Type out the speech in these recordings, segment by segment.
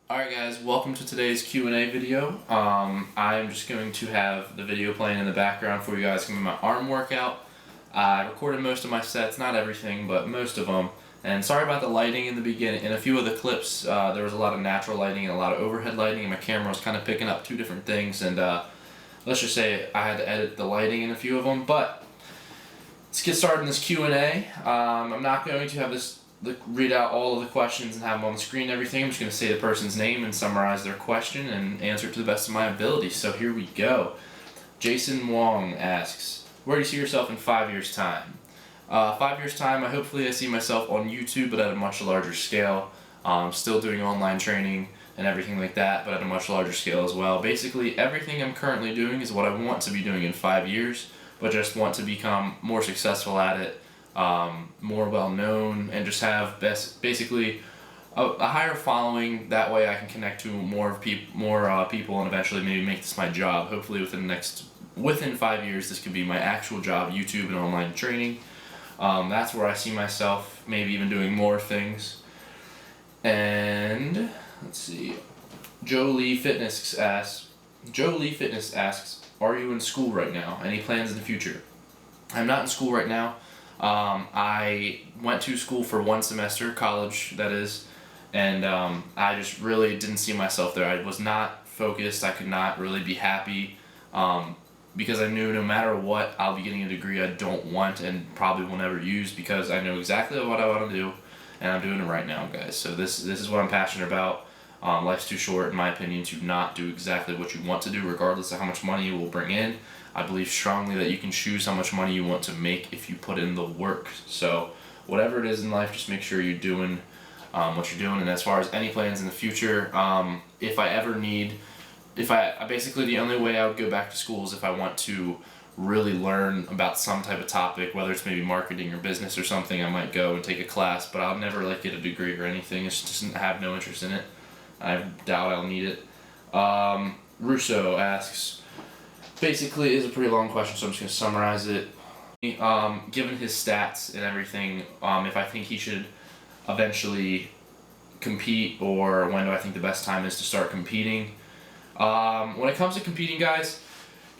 Alright guys, welcome to today's Q&A video. I'm just going to have the video playing in the background for you guys. It's going to be my arm workout. I recorded most of my sets, not everything, but most of them. And sorry about the lighting in the beginning. In a few of the clips, there was a lot of natural lighting and a lot of overhead lighting, and my camera was kind of picking up two different things. And let's just say I had to edit the lighting in a few of them. But let's get started in this Q&A. I'm not going to have read out all of the questions and have them on the screen and everything. I'm just going to say the person's name and summarize their question and answer it to the best of my ability. So here we go. Jason Wong asks, where do you see yourself in 5 years' time? 5 years' time, hopefully I see myself on YouTube, but at a much larger scale. Still doing online training and everything like that, but at a much larger scale as well. Basically, everything I'm currently doing is what I want to be doing in 5 years, but just want to become more successful at it. More well known, and just have basically a higher following. That way I can connect to more people and eventually maybe make this my job. Hopefully within 5 years this could be my actual job, YouTube and online training. That's where I see myself, maybe even doing more things. And let's see, Joe Lee Fitness asks, are you in school right now? Any plans in the future? I'm not in school right now. I went to school for 1 semester, college that is, and I just really didn't see myself there. I was not focused. I could not really be happy because I knew no matter what, I'll be getting a degree I don't want and probably will never use, because I know exactly what I want to do, and I'm doing it right now, guys. So this is what I'm passionate about. Life's too short, in my opinion, to not do exactly what you want to do, regardless of how much money you will bring in. I believe strongly that you can choose how much money you want to make if you put in the work. So whatever it is in life, just make sure you're doing what you're doing. And as far as any plans in the future, basically the only way I would go back to school is if I want to really learn about some type of topic, whether it's maybe marketing or business or something. I might go and take a class, but I'll never get a degree or anything. I have no interest in it. I doubt I'll need it. Russo asks, basically is a pretty long question, so I'm just going to summarize it. Given his stats and everything, if I think he should eventually compete, or when do I think the best time is to start competing. When it comes to competing, guys,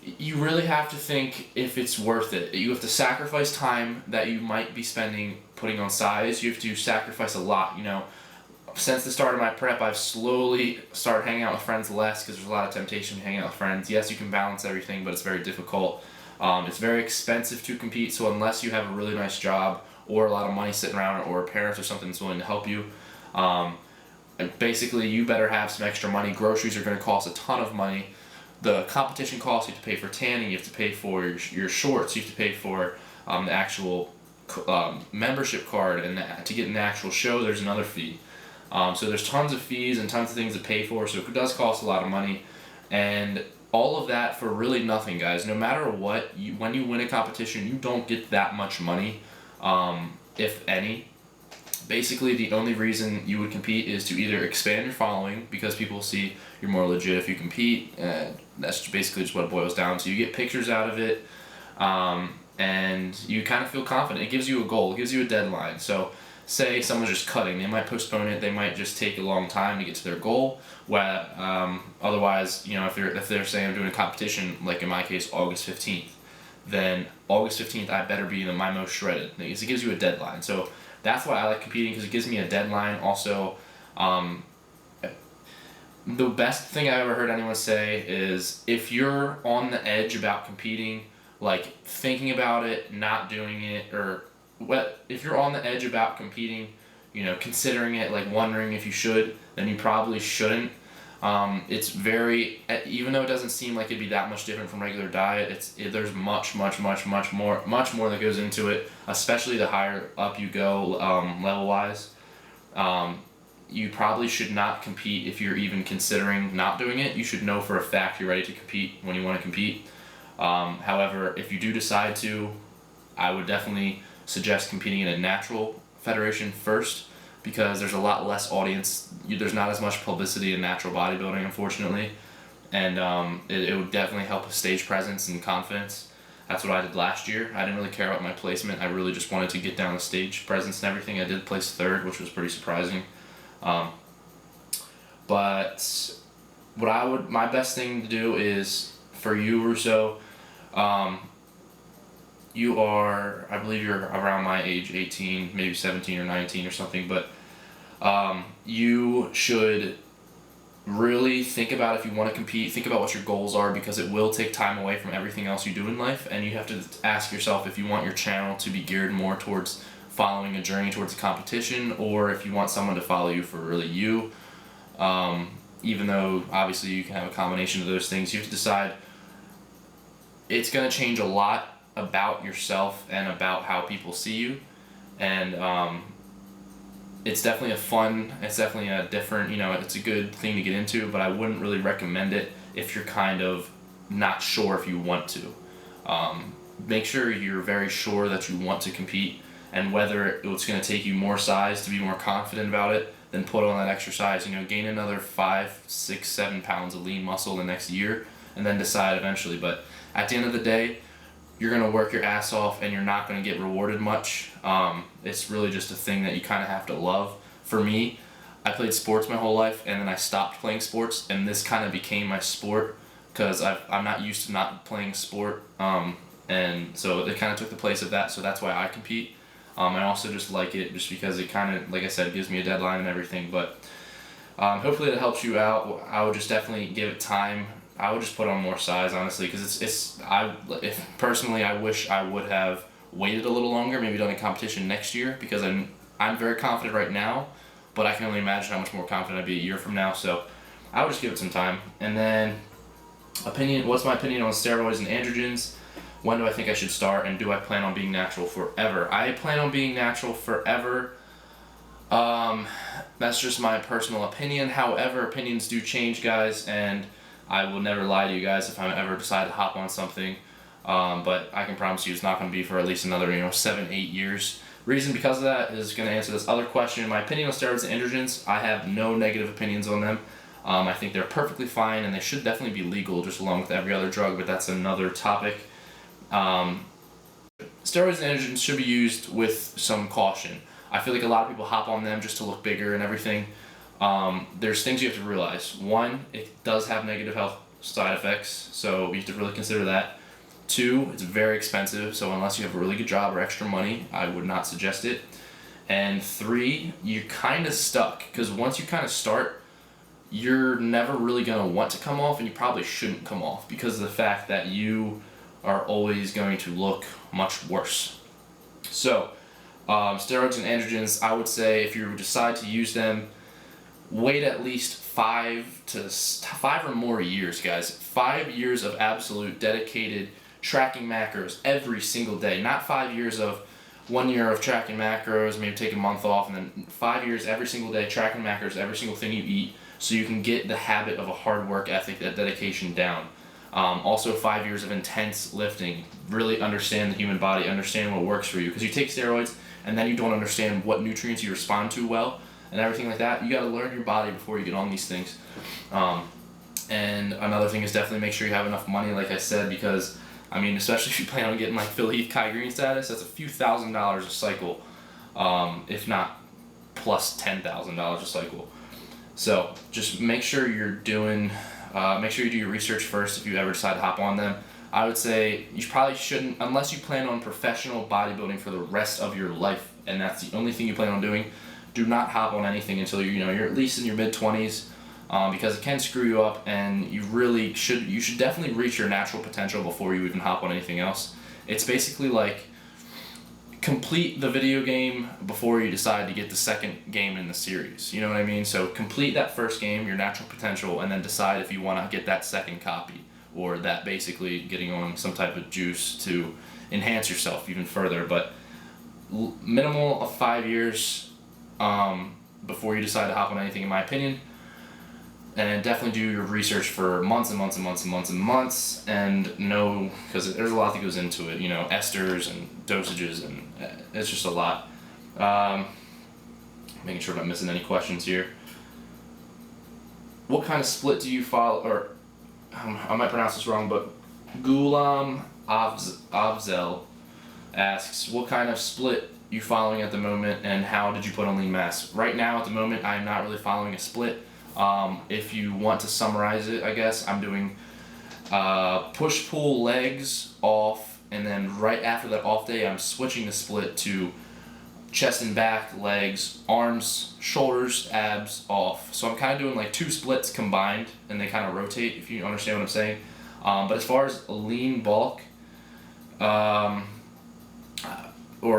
you really have to think if it's worth it. You have to sacrifice time that you might be spending putting on size. You have to sacrifice a lot, Since the start of my prep, I've slowly started hanging out with friends less, because there's a lot of temptation to hang out with friends. Yes, you can balance everything, but it's very difficult. It's very expensive to compete, so unless you have a really nice job or a lot of money sitting around, or parents or something that's willing to help you, basically you better have some extra money. Groceries are going to cost a ton of money. The competition costs, you have to pay for tanning, you have to pay for your shorts, you have to pay for the actual membership card, and to get an actual show there's another fee. So there's tons of fees and tons of things to pay for, so it does cost a lot of money, and all of that for really nothing, guys. No matter what, when you win a competition, you don't get that much money, if any. Basically, the only reason you would compete is to either expand your following, because people see you're more legit if you compete, and that's basically just what it boils down to. You get pictures out of it, and you kind of feel confident. It gives you a goal, it gives you a deadline. So say someone's just cutting, they might postpone it, they might just take a long time to get to their goal. Otherwise, if they're saying I'm doing a competition, like in my case, August 15th, then August 15th I better be my most shredded, because it gives you a deadline. So that's why I like competing, because it gives me a deadline. Also, the best thing I've ever heard anyone say is, if you're on the edge about competing, thinking about it, not doing it, if you're on the edge about competing, considering it, wondering if you should, then you probably shouldn't. Even though it doesn't seem like it'd be that much different from regular diet, there's much more that goes into it, especially the higher up you go, level-wise. You probably should not compete if you're even considering not doing it. You should know for a fact you're ready to compete when you want to compete. However, if you do decide to, I would definitely suggest competing in a natural federation first, because there's a lot less audience. There's not as much publicity in natural bodybuilding, unfortunately, and it would definitely help with stage presence and confidence. That's what I did last year. I didn't really care about my placement. I really just wanted to get down the stage presence and everything. I did place 3rd, which was pretty surprising. But my best thing to do is, for you, Russo, I believe you're around my age, 18, maybe 17 or 19 or something, but you should really think about, if you want to compete, think about what your goals are, because it will take time away from everything else you do in life, and you have to ask yourself if you want your channel to be geared more towards following a journey towards a competition, or if you want someone to follow you for really you. Even though obviously you can have a combination of those things, you have to decide. It's going to change a lot about yourself and about how people see you, and it's definitely it's definitely a different, it's a good thing to get into, but I wouldn't really recommend it if you're kind of not sure if you want to. Make sure you're very sure that you want to compete, and whether it's going to take you more size to be more confident about it, then put on that extra size. Gain another 5, 6, 7 pounds of lean muscle the next year, and then decide eventually. But at the end of the day, you're going to work your ass off and you're not going to get rewarded much. It's really just a thing that you kind of have to love. For me, I played sports my whole life, and then I stopped playing sports, and this kind of became my sport, because I'm not used to not playing sport, and so it kind of took the place of that, so that's why I compete. I also just like it just because it kind of, like I said, gives me a deadline and everything, but hopefully that helps you out. I would just definitely give it time. I would just put on more size, honestly, because personally, I wish I would have waited a little longer, maybe done a competition next year, because I'm very confident right now, but I can only imagine how much more confident I'd be a year from now, so I would just give it some time. And then, what's my opinion on steroids and androgens? When do I think I should start, and do I plan on being natural forever? I plan on being natural forever. That's just my personal opinion. However, opinions do change, guys, and I will never lie to you guys if I ever decide to hop on something. But I can promise you it's not going to be for at least another 7-8 years. Reason because of that is going to answer this other question. My opinion on steroids and androgens, I have no negative opinions on them. I think they're perfectly fine, and they should definitely be legal just along with every other drug, but that's another topic. Steroids and androgens should be used with some caution. I feel like a lot of people hop on them just to look bigger and everything. There's things you have to realize. One, it does have negative health side effects, so you have to really consider that. Two, it's very expensive, so unless you have a really good job or extra money, I would not suggest it. And three, you're kind of stuck, because once you kind of start, you're never really going to want to come off, and you probably shouldn't come off because of the fact that you are always going to look much worse. So, steroids and androgens, I would say if you decide to use them, wait at least 5 or more years, guys. 5 years of absolute dedicated tracking macros every single day. Not 5 years of 1 year of tracking macros, maybe take a month off, and then 5 years every single day tracking macros, every single thing you eat, so you can get the habit of a hard work ethic, that dedication down. Also 5 years of intense lifting, really understand the human body, understand what works for you, because you take steroids and then you don't understand what nutrients you respond to well and everything like that. You got to learn your body before you get on these things. And another thing is definitely make sure you have enough money, like I said, because especially if you plan on getting like Phil Heath, Kai Green status, that's a few $1,000s a cycle, if not plus $10,000 a cycle. So just make sure you do your research first if you ever decide to hop on them. I would say you probably shouldn't, unless you plan on professional bodybuilding for the rest of your life, and that's the only thing you plan on doing. Do not hop on anything until you're at least in your mid-20s, because it can screw you up, and you should definitely reach your natural potential before you even hop on anything else. It's basically like complete the video game before you decide to get the second game in the series. You know what I mean? So complete that first game, your natural potential, and then decide if you want to get that second copy, or that basically getting on some type of juice to enhance yourself even further. But minimal of 5 years before you decide to hop on anything, in my opinion. And definitely do your research for months and months and months and months and months, and know, because there's a lot that goes into it, esters and dosages, and it's just a lot. Making sure I'm not missing any questions here. What kind of split do you follow, or I might pronounce this wrong, but Gulam Avzel asks, what kind of split you following at the moment, and how did you put on lean mass? Right now, at the moment, I am not really following a split. If you want to summarize it, I guess, I'm doing push-pull legs off, and then right after that off day, I'm switching the split to chest and back, legs, arms, shoulders, abs, off. So I'm kind of doing like 2 splits combined, and they kind of rotate, if you understand what I'm saying. But as far as lean bulk, or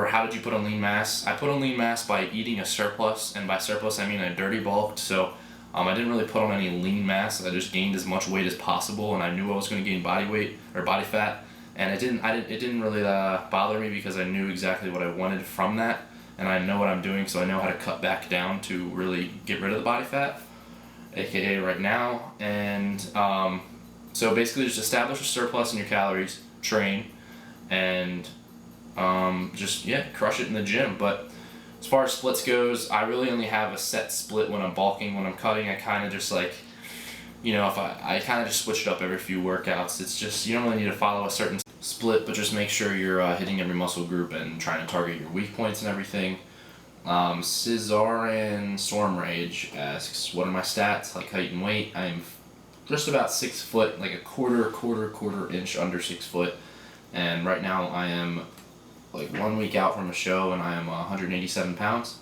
how did you put on lean mass? I put on lean mass by eating a surplus, and by surplus I mean I dirty bulked. So I didn't really put on any lean mass. I just gained as much weight as possible, and I knew I was going to gain body weight or body fat, and it didn't really bother me because I knew exactly what I wanted from that, and I know what I'm doing, so I know how to cut back down to really get rid of the body fat, aka right now. And so basically just establish a surplus in your calories, train, and just crush it in the gym. But as far as splits goes, I really only have a set split when I'm bulking. When I'm cutting, I kind of just like, if I kind of just switch it up every few workouts. It's just, you don't really need to follow a certain split, but just make sure you're hitting every muscle group and trying to target your weak points and everything. Cesarean Storm Rage asks, what are my stats, like height and weight? I'm just about 6 foot, like a quarter inch under 6 foot. And right now I am like 1 week out from a show, and I am 187 pounds.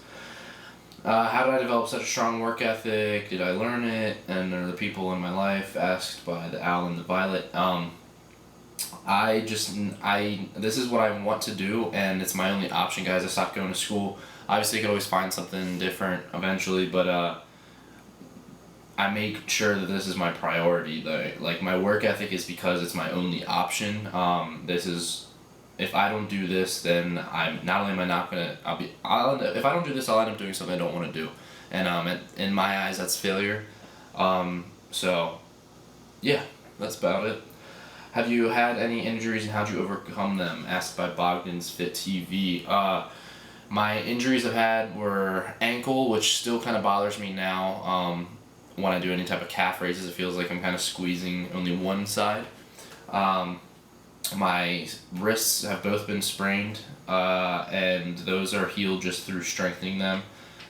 How did I develop such a strong work ethic? Did I learn it? And are the people in my life, asked by the Owl and the Violet. This is what I want to do, and it's my only option, guys. I stopped going to school. Obviously, I could always find something different eventually, but I make sure that this is my priority. Like my work ethic is because it's my only option. If I don't do this, then if I don't do this, I'll end up doing something I don't want to do, and in my eyes, that's failure. So, yeah, that's about it. Have you had any injuries, and how'd you overcome them? Asked by Bogdan's Fit TV. My injuries I've had were ankle, which still kind of bothers me now. When I do any type of calf raises, it feels like I'm kind of squeezing only one side. My wrists have both been sprained, and those are healed just through strengthening them.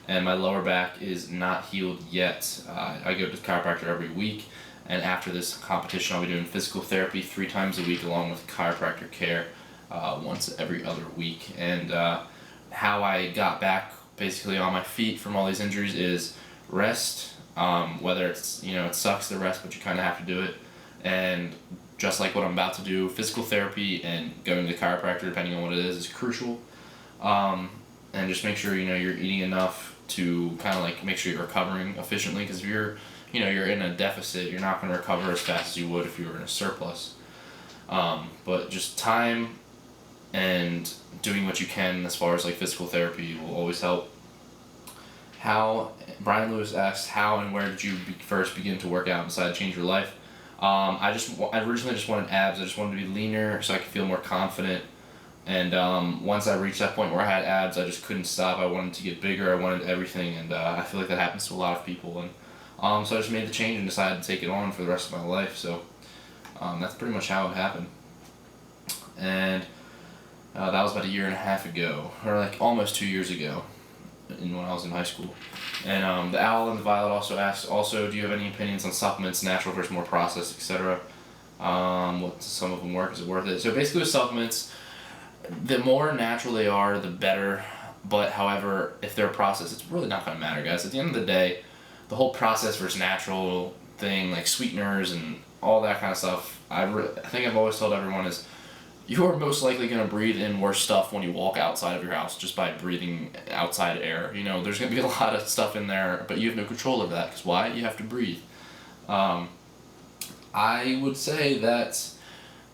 And my lower back is not healed yet. I go to the chiropractor every week, and after this competition, I'll be doing physical therapy 3 times a week, along with chiropractor care once every other week. And how I got back basically on my feet from all these injuries is rest. Whether it's, it sucks to rest, but you kind of have to do it. And just like what I'm about to do, physical therapy and going to the chiropractor, depending on what it is crucial. And just make sure, you're eating enough to kind of like make sure you're recovering efficiently, because if you're in a deficit, you're not going to recover as fast as you would if you were in a surplus. But just time and doing what you can as far as like physical therapy will always help. Brian Lewis asks, how and where did you first begin to work out and decide to change your life? I originally just wanted abs. I just wanted to be leaner so I could feel more confident. And once I reached that point where I had abs, I just couldn't stop. I wanted to get bigger. I wanted everything, and I feel like that happens to a lot of people. And so I just made the change and decided to take it on for the rest of my life. So that's pretty much how it happened. And that was about 1.5 years ago, or like almost 2 years ago, when I was in high school. And the Owl and the Violet also asks, do you have any opinions on supplements, natural versus more processed, etc.? What does some of them work? Is it worth it? So basically with supplements, the more natural they are, the better. But however, if they're processed, it's really not going to matter, guys. At the end of the day, the whole process versus natural thing, like sweeteners and all that kind of stuff, I think I've always told everyone is, you are most likely going to breathe in worse stuff when you walk outside of your house just by breathing outside air. There's going to be a lot of stuff in there, but you have no control over that, because why? You have to breathe. I would say that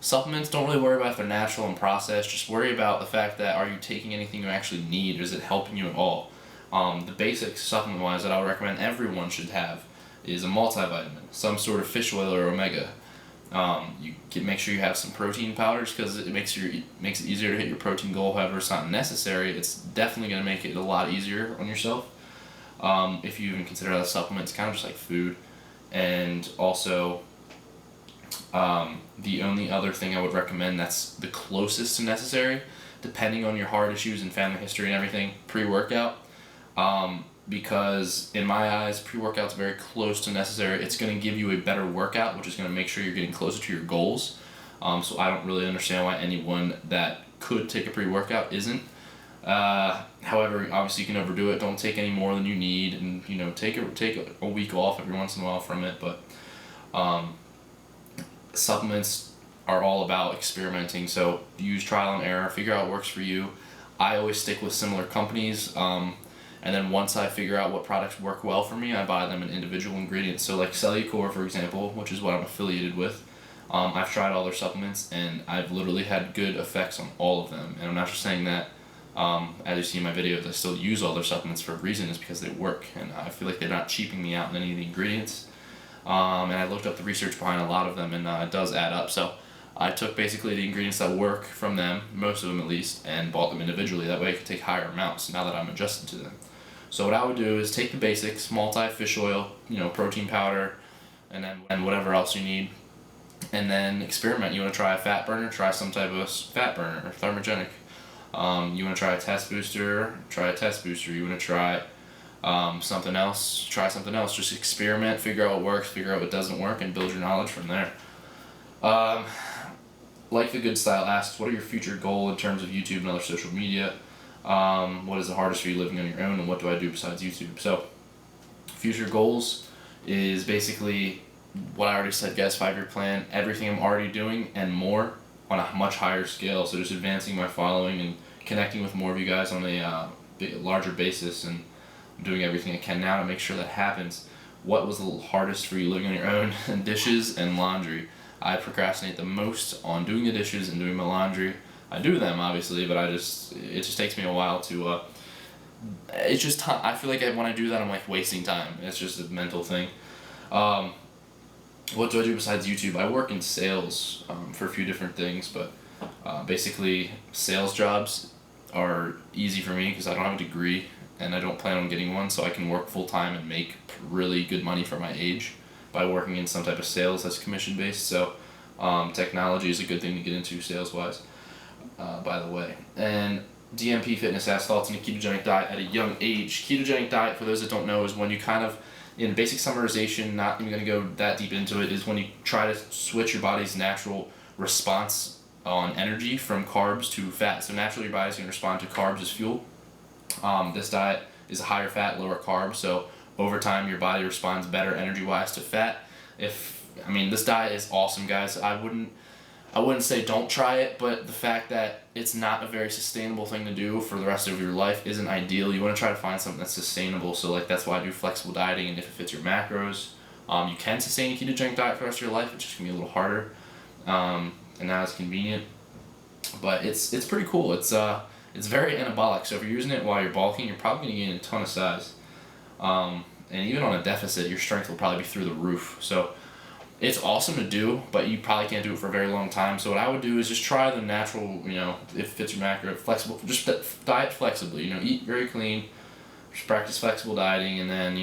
supplements, don't really worry about if they're natural and processed. Just worry about the fact that, are you taking anything you actually need, or is it helping you at all? The basic supplement-wise that I would recommend everyone should have is a multivitamin, some sort of fish oil or omega. You can make sure you have some protein powders, because it makes it easier to hit your protein goal. However, it's not necessary. It's definitely going to make it a lot easier on yourself. If you even consider that a supplement, it's kind of just like food. And also, the only other thing I would recommend that's the closest to necessary, depending on your heart issues and family history and everything, pre-workout. because in my eyes, pre-workout's very close to necessary. It's going to give you a better workout, which is going to make sure you're getting closer to your goals. So I don't really understand why anyone that could take a pre-workout isn't. However, obviously you can overdo it. Don't take any more than you need, and take a week off every once in a while from it. But supplements are all about experimenting. So use trial and error. Figure out what works for you. I always stick with similar companies. And then once I figure out what products work well for me, I buy them in individual ingredients. So like Cellucor, for example, which is what I'm affiliated with, I've tried all their supplements, and I've literally had good effects on all of them. And I'm not just saying that. As you see in my videos, I still use all their supplements for a reason, is because they work, and I feel like they're not cheaping me out in any of the ingredients. And I looked up the research behind a lot of them, and it does add up. So I took basically the ingredients that work from them, most of them at least, and bought them individually. That way I could take higher amounts now that I'm adjusted to them. So what I would do is take the basics: multi-fish oil, protein powder, and whatever else you need, and then experiment. You want to try a fat burner? Try some type of fat burner or thermogenic. You want to try a test booster? Try a test booster. You want to try something else? Try something else. Just experiment, figure out what works, figure out what doesn't work, and build your knowledge from there. Like the Good Style asks, what are your future goals in terms of YouTube and other social media? What is the hardest for you living on your own, and what do I do besides YouTube? So, future goals is basically what I already said, guys, 5-year plan, everything I'm already doing and more on a much higher scale. So just advancing my following and connecting with more of you guys on a larger basis, and doing everything I can now to make sure that happens. What was the hardest for you living on your own? Dishes and laundry. I procrastinate the most on doing the dishes and doing my laundry. I do them obviously, but it just takes me a while to. It's just time. I feel like when I do that, I'm like wasting time. It's just a mental thing. What do I do besides YouTube? I work in sales for a few different things, but basically sales jobs are easy for me because I don't have a degree and I don't plan on getting one, so I can work full time and make really good money for my age by working in some type of sales that's commission based. So technology is a good thing to get into sales wise. By the way. And DMP Fitness asks thoughts on a ketogenic diet at a young age. Ketogenic diet, for those that don't know, is when you kind of, in basic summarization, not even going to go that deep into it, is when you try to switch your body's natural response on energy from carbs to fat. So naturally your body's going to respond to carbs as fuel. This diet is a higher fat, lower carb, so over time your body responds better energy-wise to fat. This diet is awesome, guys. I wouldn't say don't try it, but the fact that it's not a very sustainable thing to do for the rest of your life isn't ideal. You want to try to find something that's sustainable, so that's why I do flexible dieting, and if it fits your macros, you can sustain a ketogenic diet for the rest of your life. It's just going to be a little harder, and not as convenient, but it's pretty cool. It's very anabolic, so if you're using it while you're bulking, you're probably going to gain a ton of size, and even on a deficit, your strength will probably be through the roof. So it's awesome to do, but you probably can't do it for a very long time. So what I would do is just try the natural, if it fits your macro, flexible, just diet flexibly, eat very clean, just practice flexible dieting, and then,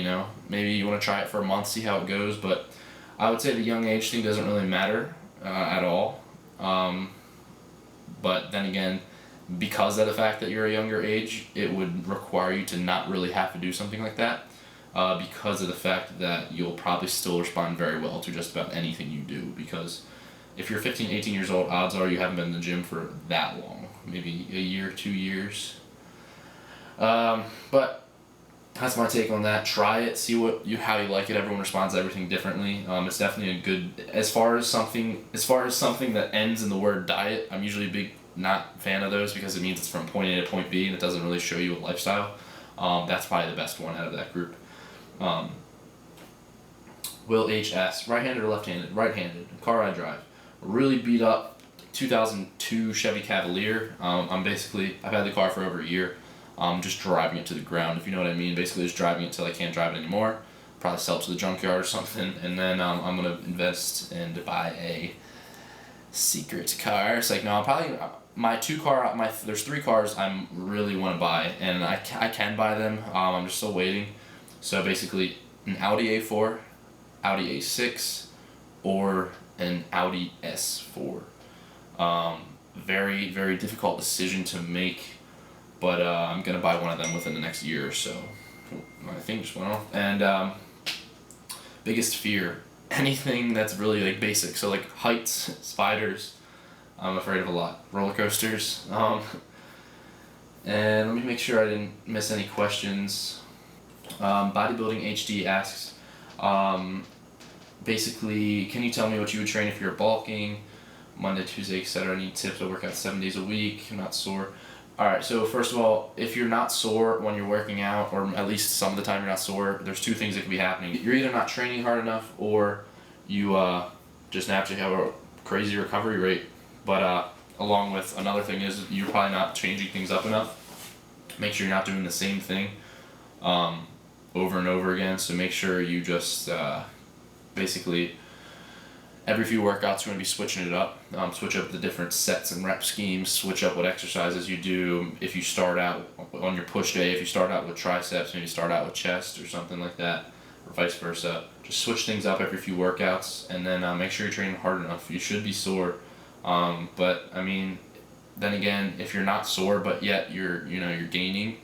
maybe you want to try it for a month, see how it goes. But I would say the young age thing doesn't really matter at all. But then again, because of the fact that you're a younger age, it would require you to not really have to do something like that. Because of the fact that you'll probably still respond very well to just about anything you do, because if you're 15, 18 years old, odds are you haven't been in the gym for that long, maybe a year, 2 years. But that's my take on that. Try it, see how you like it. Everyone responds to everything differently. It's definitely a good, as far as something that ends in the word diet, I'm usually a big not fan of those because it means it's from point A to point B and it doesn't really show you a lifestyle. That's probably the best one out of that group. Will H asks, right-handed or left-handed? Right-handed. Car I drive. Really beat up 2002 Chevy Cavalier. I've had the car for over a year. Just driving it to the ground, if you know what I mean. Basically just driving it till I can't drive it anymore. Probably sell it to the junkyard or something, and then I'm going to invest and buy a secret car. It's like, no, I'll probably, there's 3 cars I really want to buy, and I can buy them. I'm just still waiting. So basically, an Audi A4, Audi A6, or an Audi S4. Very, very difficult decision to make, but I'm going to buy one of them within the next year or so. my thing just went off. And biggest fear, anything that's really like basic. So like heights, spiders, I'm afraid of a lot. Roller coasters. And let me make sure I didn't miss any questions. Bodybuilding HD asks, basically, can you tell me what you would train if you're bulking? Monday, Tuesday, etc. I need tips. I work out 7 days a week. I'm not sore. Alright, so first of all, if you're not sore when you're working out, or at least some of the time you're not sore, there's two things that can be happening. You're either not training hard enough, or you just naturally have a crazy recovery rate. But along with another thing is you're probably not changing things up enough. Make sure you're not doing the same thing over and over again. So make sure you just basically every few workouts you're going to be switching it up. Switch up the different sets and rep schemes. Switch up what exercises you do. If you start out on your push day, if you start out with triceps, maybe start out with chest or something like that, or vice versa. Just switch things up every few workouts, and then make sure you're training hard enough. You should be sore, but I mean, then again, if you're not sore but yet you're gaining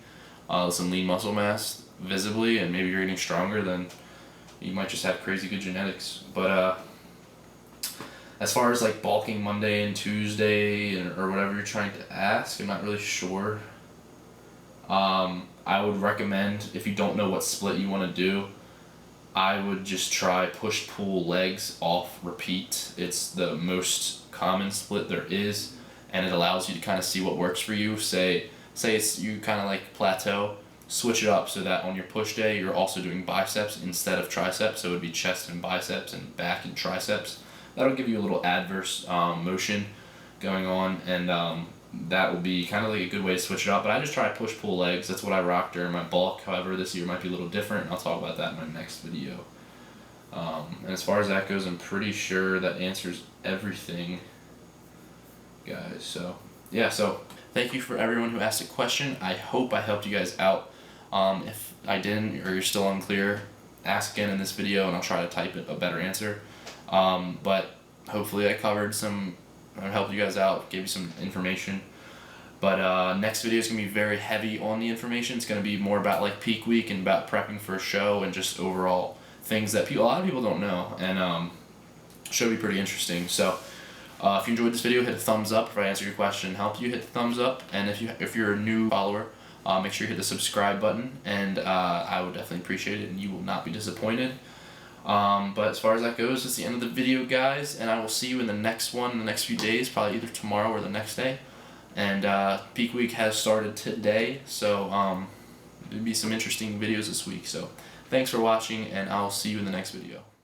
some lean muscle mass visibly, and maybe you're getting stronger, then you might just have crazy good genetics. But as far as like bulking Monday and Tuesday or whatever you're trying to ask, I'm not really sure. I would recommend, if you don't know what split you want to do, I would just try push pull legs off repeat. It's the most common split there is, and it allows you to kind of see what works for you. Say it's you kind of like plateau, switch it up so that on your push day you're also doing biceps instead of triceps. So it would be chest and biceps and back and triceps. That'll give you a little adverse motion going on, and that will be kind of like a good way to switch it up. But I just try push-pull legs. That's what I rock during my bulk. However, this year might be a little different, and I'll talk about that in my next video. And as far as that goes, I'm pretty sure that answers everything, guys. So, yeah, so thank you for everyone who asked a question. I hope I helped you guys out. If I didn't, or you're still unclear, ask again in this video, and I'll try to type a better answer. But hopefully I covered some, helped you guys out, gave you some information. But next video is going to be very heavy on the information. It's going to be more about like peak week and about prepping for a show and just overall things that a lot of people don't know, and should be pretty interesting. So if you enjoyed this video, hit a thumbs up. If I answered your question and helped you, hit the thumbs up. And if you're a new follower, make sure you hit the subscribe button, and I would definitely appreciate it, and you will not be disappointed. But as far as that goes, it's the end of the video, guys, and I will see you in the next one in the next few days, probably either tomorrow or the next day. And peak week has started today, so there'll be some interesting videos this week. So thanks for watching, and I'll see you in the next video.